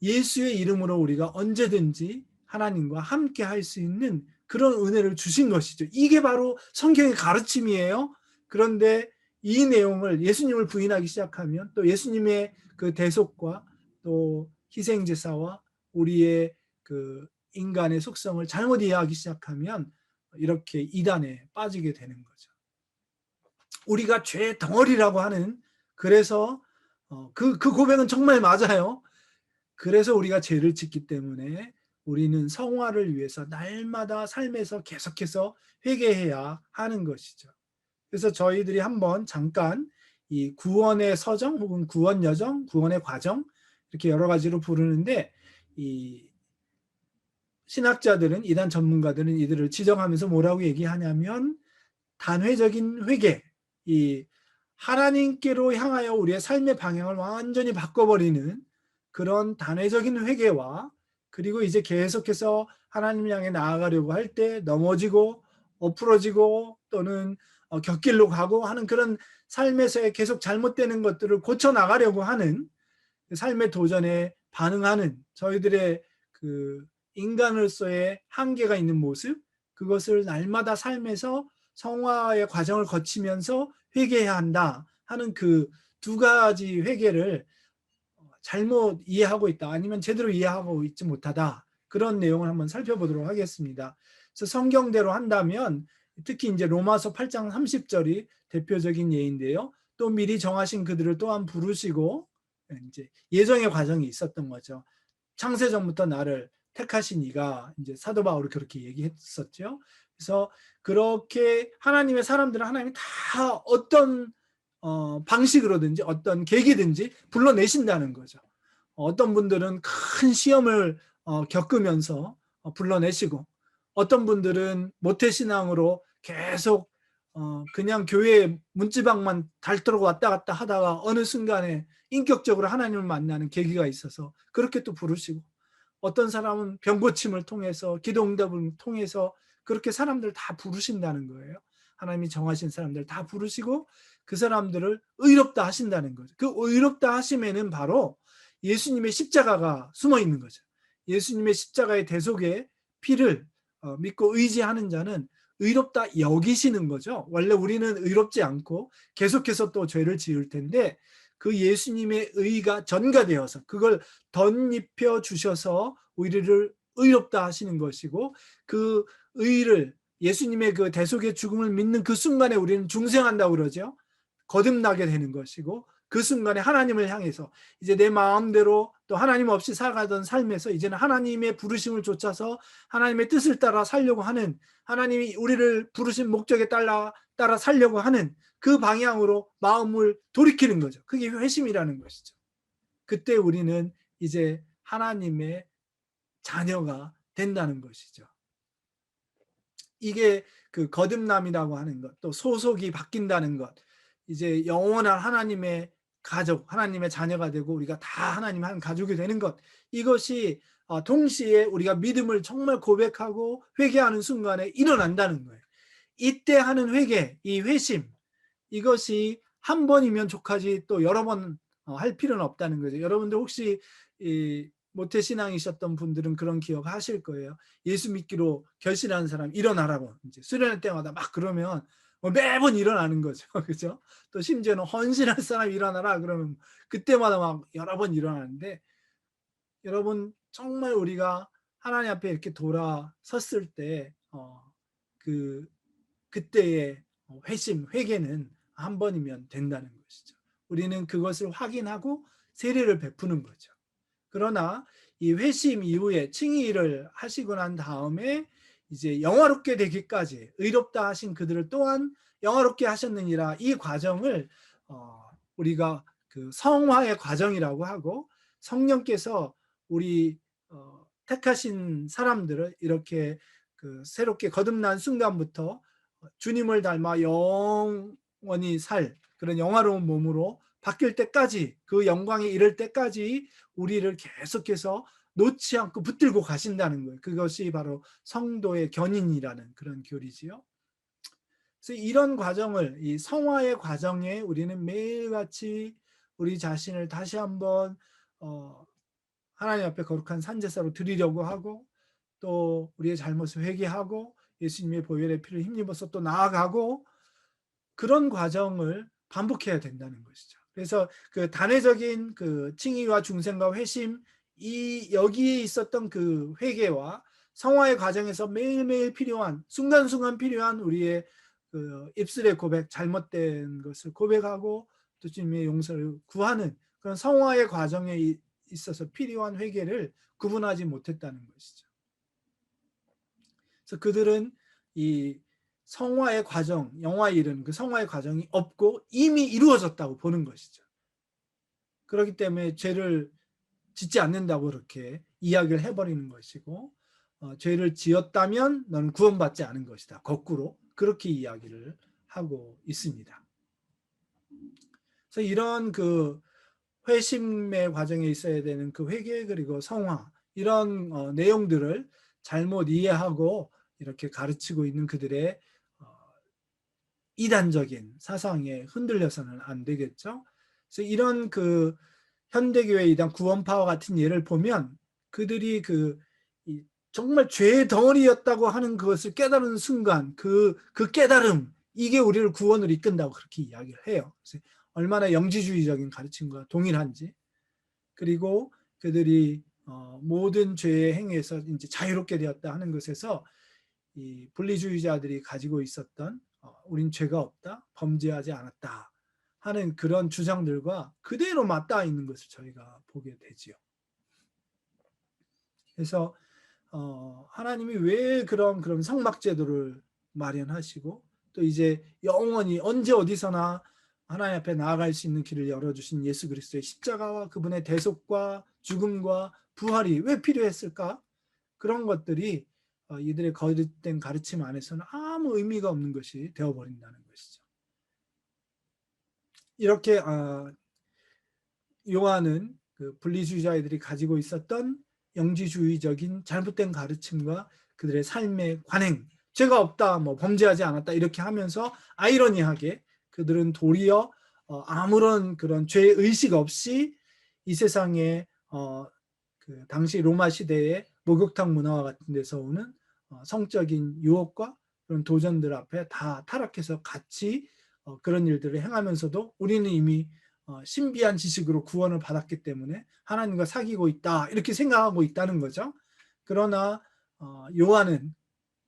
예수의 이름으로 우리가 언제든지 하나님과 함께 할 수 있는 그런 은혜를 주신 것이죠. 이게 바로 성경의 가르침이에요. 그런데 이 내용을 예수님을 부인하기 시작하면 또 예수님의 그 대속과 또 희생제사와 우리의 그 인간의 속성을 잘못 이해하기 시작하면 이렇게 이단에 빠지게 되는 거죠. 우리가 죄 덩어리라고 하는 그래서 그 고백은 정말 맞아요. 그래서 우리가 죄를 짓기 때문에 우리는 성화를 위해서 날마다 삶에서 계속해서 회개해야 하는 것이죠. 그래서 저희들이 한번 잠깐 이 구원의 서정 혹은 구원 여정, 구원의 과정 이렇게 여러 가지로 부르는데 이 신학자들은 이단 전문가들은 이들을 지정하면서 뭐라고 얘기하냐면 단회적인 회개, 이 하나님께로 향하여 우리의 삶의 방향을 완전히 바꿔버리는 그런 단회적인 회개와 그리고 이제 계속해서 하나님 향해 나아가려고 할 때 넘어지고 엎부러지고 또는 곁길로 가고 하는 그런 삶에서의 계속 잘못되는 것들을 고쳐 나가려고 하는 삶의 도전에 반응하는 저희들의 그 인간으로서의 한계가 있는 모습, 그것을 날마다 삶에서 성화의 과정을 거치면서 회개해야 한다 하는 그 두 가지 회개를 잘못 이해하고 있다 아니면 제대로 이해하고 있지 못하다, 그런 내용을 한번 살펴보도록 하겠습니다. 그래서 성경대로 한다면 특히 이제 로마서 8장 30절이 대표적인 예인데요. 또 미리 정하신 그들을 또한 부르시고, 이제 예정의 과정이 있었던 거죠. 창세전부터 나를 택하신 이가, 이제 사도 바울이 그렇게 얘기했었죠. 그래서 그렇게 하나님의 사람들은 하나님이 다 어떤 방식으로든지 어떤 계기든지 불러내신다는 거죠. 어떤 분들은 큰 시험을 겪으면서 불러내시고, 어떤 분들은 모태신앙으로 계속 그냥 교회 문지방만 닳도록 왔다 갔다 하다가 어느 순간에 인격적으로 하나님을 만나는 계기가 있어서 그렇게 또 부르시고, 어떤 사람은 병고침을 통해서 기도응답을 통해서 그렇게 사람들 다 부르신다는 거예요. 하나님이 정하신 사람들 다 부르시고 그 사람들을 의롭다 하신다는 거죠. 그 의롭다 하심에는 바로 예수님의 십자가가 숨어 있는 거죠. 예수님의 십자가의 대속의 피를 믿고 의지하는 자는 의롭다 여기시는 거죠. 원래 우리는 의롭지 않고 계속해서 또 죄를 지을 텐데 그 예수님의 의가 전가되어서 그걸 덧입혀 주셔서 우리를 의롭다 하시는 것이고, 그 의를 예수님의 그 대속의 죽음을 믿는 그 순간에 우리는 중생한다고 그러죠. 거듭나게 되는 것이고, 그 순간에 하나님을 향해서 이제 내 마음대로 또 하나님 없이 살아가던 삶에서 이제는 하나님의 부르심을 좇아서 하나님의 뜻을 따라 살려고 하는, 하나님이 우리를 부르신 목적에 따라 살려고 하는 그 방향으로 마음을 돌이키는 거죠. 그게 회심이라는 것이죠. 그때 우리는 이제 하나님의 자녀가 된다는 것이죠. 이게 그 거듭남이라고 하는 것, 또 소속이 바뀐다는 것, 이제 영원한 하나님의 가족, 하나님의 자녀가 되고 우리가 다 하나님 한 가족이 되는 것, 이것이 동시에 우리가 믿음을 정말 고백하고 회개하는 순간에 일어난다는 거예요. 이때 하는 회개, 이 회심, 이것이 한 번이면 족하지 또 여러 번 할 필요는 없다는 거죠. 여러분들 혹시 이 모태신앙이셨던 분들은 그런 기억 하실 거예요. 예수 믿기로 결심하는 사람 일어나라고 이제 수련회 때마다 막 그러면 매번 일어나는 거죠. 그죠? 또 심지어는 헌신할 사람 일어나라 그러면 그때마다 막 여러 번 일어나는데, 여러분 정말 우리가 하나님 앞에 이렇게 돌아섰을 때 그때의 회심, 회개는 한 번이면 된다는 것이죠. 우리는 그것을 확인하고 세례를 베푸는 거죠. 그러나 이 회심 이후에 칭의를 하시고 난 다음에 이제 영화롭게 되기까지 의롭다 하신 그들을 또한 영화롭게 하셨느니라, 이 과정을 우리가 그 성화의 과정이라고 하고, 성령께서 우리 택하신 사람들을 이렇게 그 새롭게 거듭난 순간부터 주님을 닮아 영원히 살 그런 영화로운 몸으로 바뀔 때까지, 그 영광에 이를 때까지 우리를 계속해서 놓지 않고 붙들고 가신다는 거예요. 그것이 바로 성도의 견인이라는 그런 교리지요. 그래서 이런 과정을, 이 성화의 과정에 우리는 매일같이 우리 자신을 다시 한번 하나님 앞에 거룩한 산제사로 드리려고 하고, 또 우리의 잘못을 회개하고 예수님의 보혈의 피를 힘입어서 또 나아가고, 그런 과정을 반복해야 된다는 것이죠. 그래서 그 단회적인 그 칭의와 중생과 회심, 이 여기에 있었던 그 회개와 성화의 과정에서 매일매일 필요한, 순간순간 필요한 우리의 그 입술의 고백, 잘못된 것을 고백하고 또 주님의 용서를 구하는 그런 성화의 과정에 있어서 필요한 회개를 구분하지 못했다는 것이죠. 그래서 그들은 이 성화의 과정, 영화에 이르는 그 성화의 과정이 없고 이미 이루어졌다고 보는 것이죠. 그렇기 때문에 죄를 짓지 않는다고 그렇게 이야기를 해버리는 것이고, 죄를 지었다면 너는 구원받지 않은 것이다. 거꾸로 그렇게 이야기를 하고 있습니다. 그래서 이런 그 회심의 과정에 있어야 되는 그 회개 그리고 성화, 이런 내용들을 잘못 이해하고 이렇게 가르치고 있는 그들의 이단적인 사상에 흔들려서는 안 되겠죠. 그래서 이런 그 현대교회 이단 구원파와 같은 예를 보면 그들이 정말 죄의 덩어리였다고 하는 그것을 깨달은 순간 그 깨달음, 이게 우리를 구원으로 이끈다고 그렇게 이야기를 해요. 그래서 얼마나 영지주의적인 가르침과 동일한지. 그리고 그들이 모든 죄의 행위에서 이제 자유롭게 되었다 하는 것에서 이 분리주의자들이 가지고 있었던 우린 죄가 없다, 범죄하지 않았다 하는 그런 주장들과 그대로 맞닿아 있는 것을 저희가 보게 되지요. 그래서 하나님이 왜 그런 성막제도를 마련하시고 또 이제 영원히 언제 어디서나 하나님 앞에 나아갈 수 있는 길을 열어주신 예수 그리스도의 십자가와 그분의 대속과 죽음과 부활이 왜 필요했을까? 그런 것들이 이들의 거짓된 가르침 안에서는 아무 의미가 없는 것이 되어버린다는 것이죠. 이렇게 요한은 그 분리주의자들이 가지고 있었던 영지주의적인 잘못된 가르침과 그들의 삶의 관행, 죄가 없다, 뭐 범죄하지 않았다 이렇게 하면서 아이러니하게 그들은 도리어 아무런 그런 죄 의식 없이 이 세상에 그 당시 로마 시대의 목욕탕 문화와 같은 데서 오는 성적인 유혹과 그런 도전들 앞에 다 타락해서 같이 그런 일들을 행하면서도 우리는 이미 신비한 지식으로 구원을 받았기 때문에 하나님과 사귀고 있다 이렇게 생각하고 있다는 거죠. 그러나 요한은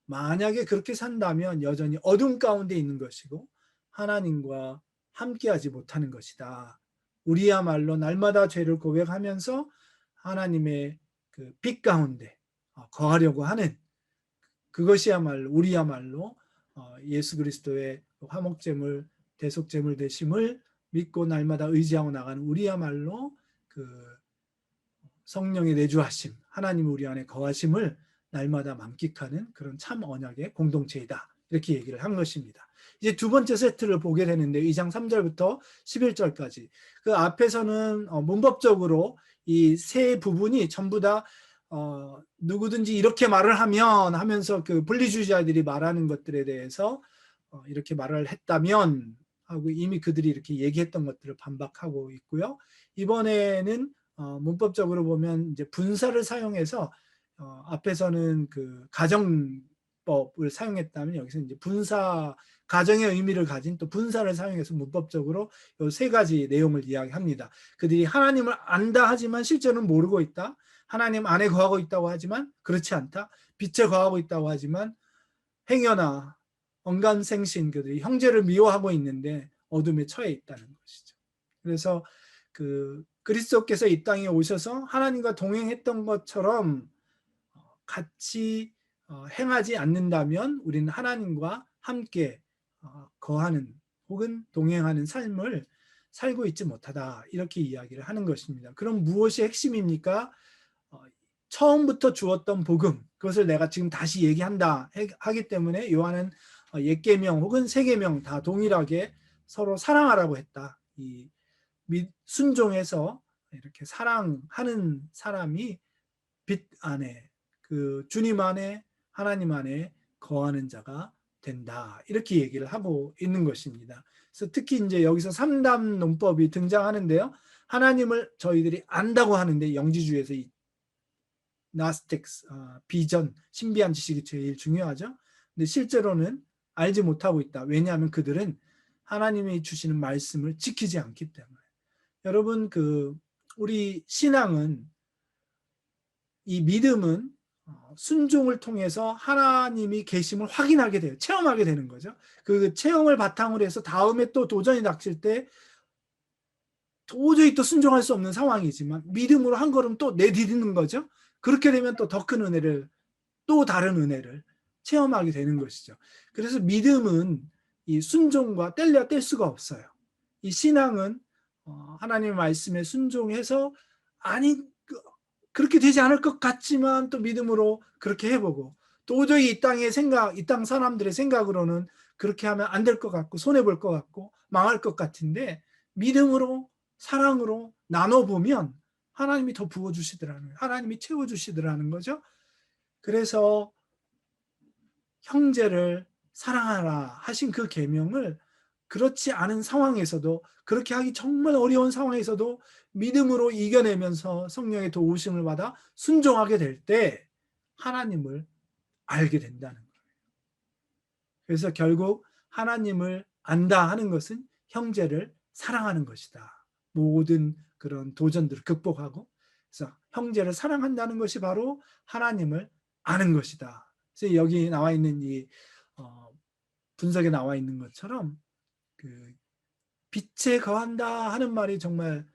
만약에 그렇게 산다면 여전히 어둠 가운데 있는 것이고 하나님과 함께하지 못하는 것이다. 우리야말로 날마다 죄를 고백하면서 하나님의 그 빛 가운데 거하려고 하는 그것이야말로 우리야말로 예수 그리스도의 화목제물 대속제물 되심을 믿고 날마다 의지하고 나가는 우리야말로 그 성령의 내주하심, 하나님 우리 안에 거하심을 날마다 만끽하는 그런 참 언약의 공동체이다. 이렇게 얘기를 한 것입니다. 이제 두 번째 세트를 보게 되는데 2장 3절부터 11절까지 그 앞에서는 문법적으로 이 세 부분이 전부 다 누구든지 이렇게 말을 하면 하면서 그 분리주의자들이 말하는 것들에 대해서 이렇게 말을 했다면 하고 이미 그들이 이렇게 얘기했던 것들을 반박하고 있고요. 이번에는 문법적으로 보면 이제 분사를 사용해서 앞에서는 그 가정법을 사용했다면 여기서 이제 분사 가정의 의미를 가진 또 분사를 사용해서 문법적으로 이 세 가지 내용을 이야기합니다. 그들이 하나님을 안다 하지만 실제로는 모르고 있다. 하나님 안에 거하고 있다고 하지만 그렇지 않다. 빛에 거하고 있다고 하지만 행여나 언간생신 그들이 형제를 미워하고 있는데 어둠에 처해 있다는 것이죠. 그래서 그 그리스도께서 이 땅에 오셔서 하나님과 동행했던 것처럼 같이 행하지 않는다면 우리는 하나님과 함께 거하는 혹은 동행하는 삶을 살고 있지 못하다 이렇게 이야기를 하는 것입니다. 그럼 무엇이 핵심입니까? 처음부터 주었던 복음 그것을 내가 지금 다시 얘기한다 하기 때문에 요한은 옛 계명 혹은 새 계명 다 동일하게 서로 사랑하라고 했다. 이 순종해서 이렇게 사랑하는 사람이 빛 안에 그 주님 안에 하나님 안에 거하는 자가 된다. 이렇게 얘기를 하고 있는 것입니다. 그래서 특히 이제 여기서 3담 논법이 등장하는데요. 하나님을 저희들이 안다고 하는데 영지주의에서 이 나스텍스 비전 신비한 지식이 제일 중요하죠. 근데 실제로는 알지 못하고 있다. 왜냐하면 그들은 하나님이 주시는 말씀을 지키지 않기 때문에. 여러분 우리 신앙은 이 믿음은 순종을 통해서 하나님이 계심을 확인하게 돼요. 체험하게 되는 거죠. 그 체험을 바탕으로 해서 다음에 또 도전이 닥칠 때 도저히 또 순종할 수 없는 상황이지만 믿음으로 한 걸음 또 내디디는 거죠. 그렇게 되면 또 더 큰 은혜를 또 다른 은혜를 체험하게 되는 것이죠. 그래서 믿음은 이 순종과 뗄래야 뗄 수가 없어요. 이 신앙은 하나님의 말씀에 순종해서 아니 그렇게 되지 않을 것 같지만 또 믿음으로 그렇게 해보고, 도저히 이 땅 사람들의 생각으로는 그렇게 하면 안 될 것 같고 손해 볼 것 같고 망할 것 같은데 믿음으로 사랑으로 나눠보면 하나님이 더 부어주시더라는 거예요. 하나님이 채워주시더라는 거죠. 그래서 형제를 사랑하라 하신 그 계명을 그렇지 않은 상황에서도, 그렇게 하기 정말 어려운 상황에서도 믿음으로 이겨내면서 성령의 도우심을 받아 순종하게 될 때 하나님을 알게 된다는 거예요. 그래서 결국 하나님을 안다 하는 것은 형제를 사랑하는 것이다. 모든 그런 도전들을 극복하고, 그래서 형제를 사랑한다는 것이 바로 하나님을 아는 것이다. 그래서 여기 나와 있는 이 분석에 나와 있는 것처럼 그 빛에 거한다 하는 말이 정말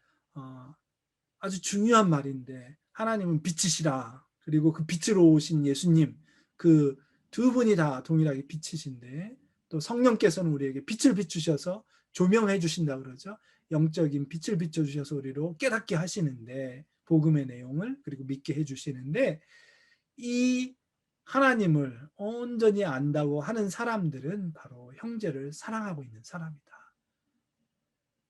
아주 중요한 말인데, 하나님은 빛이시라. 그리고 그 빛으로 오신 예수님, 그 두 분이 다 동일하게 빛이신데, 또 성령께서는 우리에게 빛을 비추셔서 조명해 주신다 그러죠. 영적인 빛을 비춰주셔서 우리로 깨닫게 하시는데, 복음의 내용을 그리고 믿게 해주시는데, 이 하나님을 온전히 안다고 하는 사람들은 바로 형제를 사랑하고 있는 사람이다.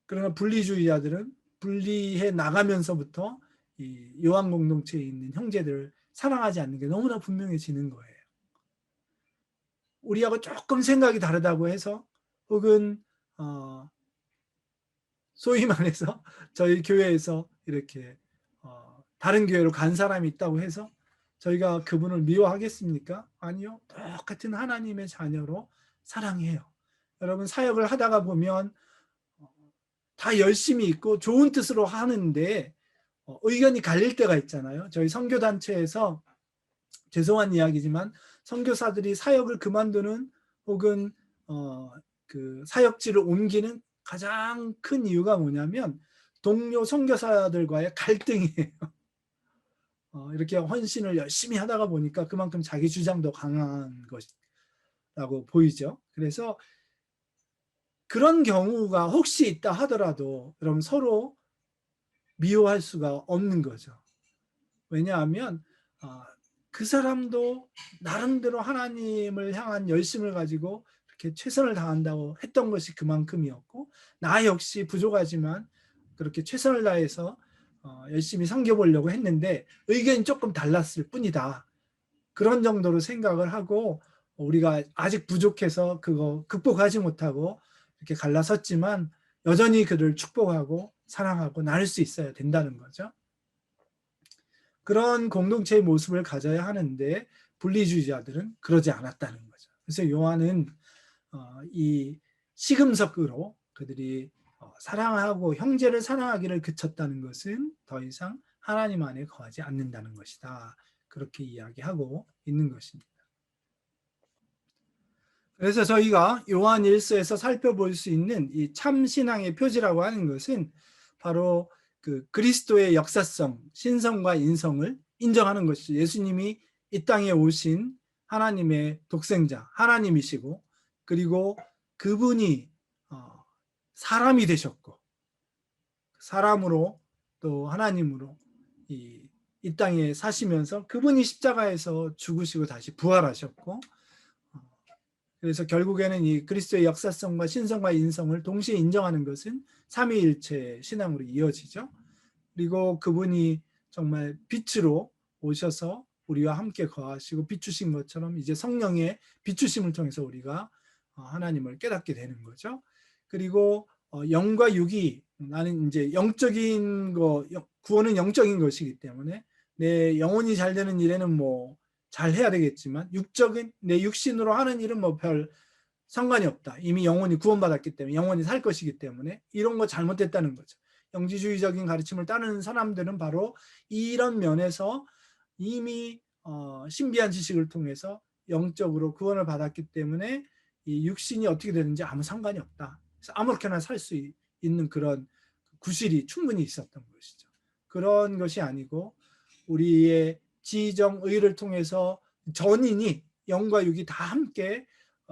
그러나 분리주의자들은 분리해 나가면서부터 이 요한 공동체에 있는 형제들을 사랑하지 않는 게 너무나 분명해지는 거예요. 우리하고 조금 생각이 다르다고 해서, 혹은 소위 말해서 저희 교회에서 이렇게 다른 교회로 간 사람이 있다고 해서 저희가 그분을 미워하겠습니까? 아니요. 똑같은 하나님의 자녀로 사랑해요. 여러분, 사역을 하다가 보면 다 열심히 있고 좋은 뜻으로 하는데 의견이 갈릴 때가 있잖아요. 저희 선교단체에서, 죄송한 이야기지만, 선교사들이 사역을 그만두는 혹은 그 사역지를 옮기는 가장 큰 이유가 뭐냐면 동료 선교사들과의 갈등이에요. 이렇게 헌신을 열심히 하다가 보니까 그만큼 자기 주장도 강한 것이라고 보이죠. 그래서 그런 경우가 혹시 있다 하더라도 여러분 서로 미워할 수가 없는 거죠. 왜냐하면 그 사람도 나름대로 하나님을 향한 열심을 가지고 이렇게 최선을 다한다고 했던 것이 그만큼이었고, 나 역시 부족하지만 그렇게 최선을 다해서 열심히 섬겨보려고 했는데 의견이 조금 달랐을 뿐이다. 그런 정도로 생각을 하고, 우리가 아직 부족해서 그거 극복하지 못하고 이렇게 갈라섰지만 여전히 그를 축복하고 사랑하고 나눌 수 있어야 된다는 거죠. 그런 공동체의 모습을 가져야 하는데 분리주의자들은 그러지 않았다는 거죠. 그래서 요한은 이 시금석으로 그들이 사랑하고 형제를 사랑하기를 그쳤다는 것은 더 이상 하나님 안에 거하지 않는다는 것이다. 그렇게 이야기하고 있는 것입니다. 그래서 저희가 요한 1서에서 살펴볼 수 있는 이 참신앙의 표지라고 하는 것은 바로 그 그리스도의 역사성, 신성과 인성을 인정하는 것이죠. 예수님이 이 땅에 오신 하나님의 독생자, 하나님이시고, 그리고 그분이 사람이 되셨고, 사람으로 또 하나님으로 이 땅에 사시면서 그분이 십자가에서 죽으시고 다시 부활하셨고, 그래서 결국에는 이 그리스도의 역사성과 신성과 인성을 동시에 인정하는 것은 삼위일체 신앙으로 이어지죠. 그리고 그분이 정말 빛으로 오셔서 우리와 함께 거하시고 비추신 것처럼 이제 성령의 비추심을 통해서 우리가 하나님을 깨닫게 되는 거죠. 그리고 영과 육이, 나는 이제 영적인 거, 구원은 영적인 것이기 때문에 내 영혼이 잘 되는 일에는 뭐 잘 해야 되겠지만, 육적인 내 육신으로 하는 일은 뭐 별 상관이 없다. 이미 영혼이 구원받았기 때문에, 영혼이 살 것이기 때문에 이런 거 잘못됐다는 거죠. 영지주의적인 가르침을 따르는 사람들은 바로 이런 면에서 이미 신비한 지식을 통해서 영적으로 구원을 받았기 때문에 이 육신이 어떻게 되는지 아무 상관이 없다. 그래서 아무렇게나 살 수 있는 그런 구실이 충분히 있었던 것이죠. 그런 것이 아니고 우리의 지정 의를 통해서 전인이 영과 육이 다 함께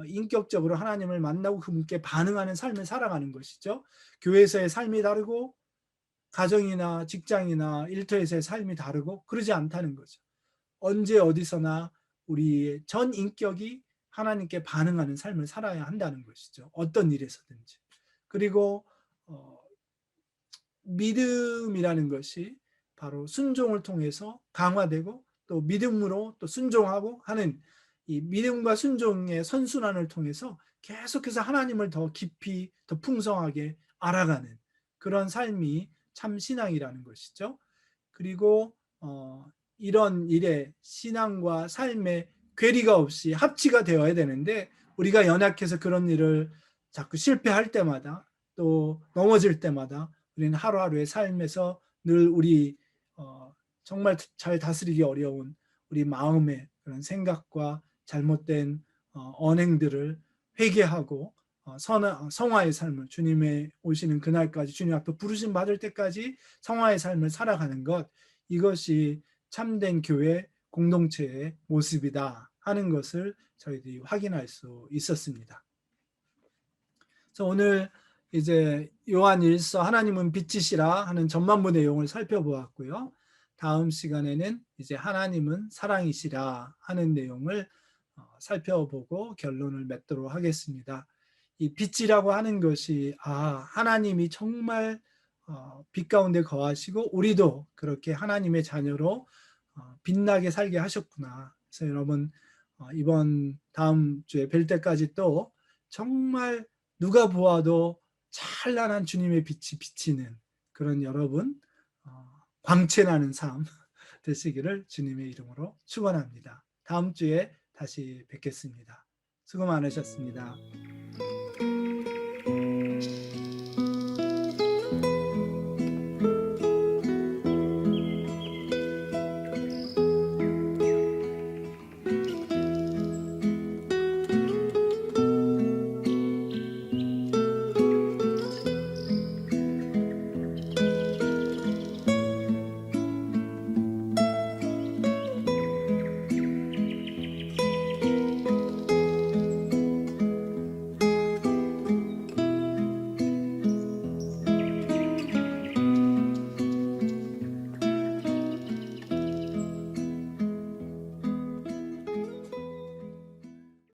인격적으로 하나님을 만나고 그분께 반응하는 삶을 살아가는 것이죠. 교회에서의 삶이 다르고 가정이나 직장이나 일터에서의 삶이 다르고 그러지 않다는 거죠. 언제 어디서나 우리의 전 인격이 하나님께 반응하는 삶을 살아야 한다는 것이죠. 어떤 일에서든지. 그리고 믿음이라는 것이 바로 순종을 통해서 강화되고 또 믿음으로 또 순종하고 하는 이 믿음과 순종의 선순환을 통해서 계속해서 하나님을 더 깊이 더 풍성하게 알아가는 그런 삶이 참 신앙이라는 것이죠. 그리고 이런 일에 신앙과 삶의 괴리가 없이 합치가 되어야 되는데 우리가 연약해서 그런 일을 자꾸 실패할 때마다 또 넘어질 때마다 우리는 하루하루의 삶에서 늘 우리 정말 잘 다스리기 어려운 우리 마음의 그런 생각과 잘못된 언행들을 회개하고 성화의 삶을 주님의 오시는 그날까지 주님 앞에 부르심 받을 때까지 성화의 삶을 살아가는 것, 이것이 참된 교회 공동체의 모습이다 하는 것을 저희들이 확인할 수 있었습니다. 그래서 오늘 이제 요한일서 하나님은 빛이시라 하는 전반부 내용을 살펴보았고요. 다음 시간에는 이제 하나님은 사랑이시라 하는 내용을 살펴보고 결론을 맺도록 하겠습니다. 이 빛이라고 하는 것이 하나님이 정말 빛 가운데 거하시고 우리도 그렇게 하나님의 자녀로 빛나게 살게 하셨구나. 그래서 여러분 이번 다음 주에 뵐 때까지 또 정말 누가 보아도 찬란한 주님의 빛이 비치는 그런 여러분 광채나는 삶 되시기를 주님의 이름으로 축원합니다. 다음 주에 다시 뵙겠습니다. 수고 많으셨습니다.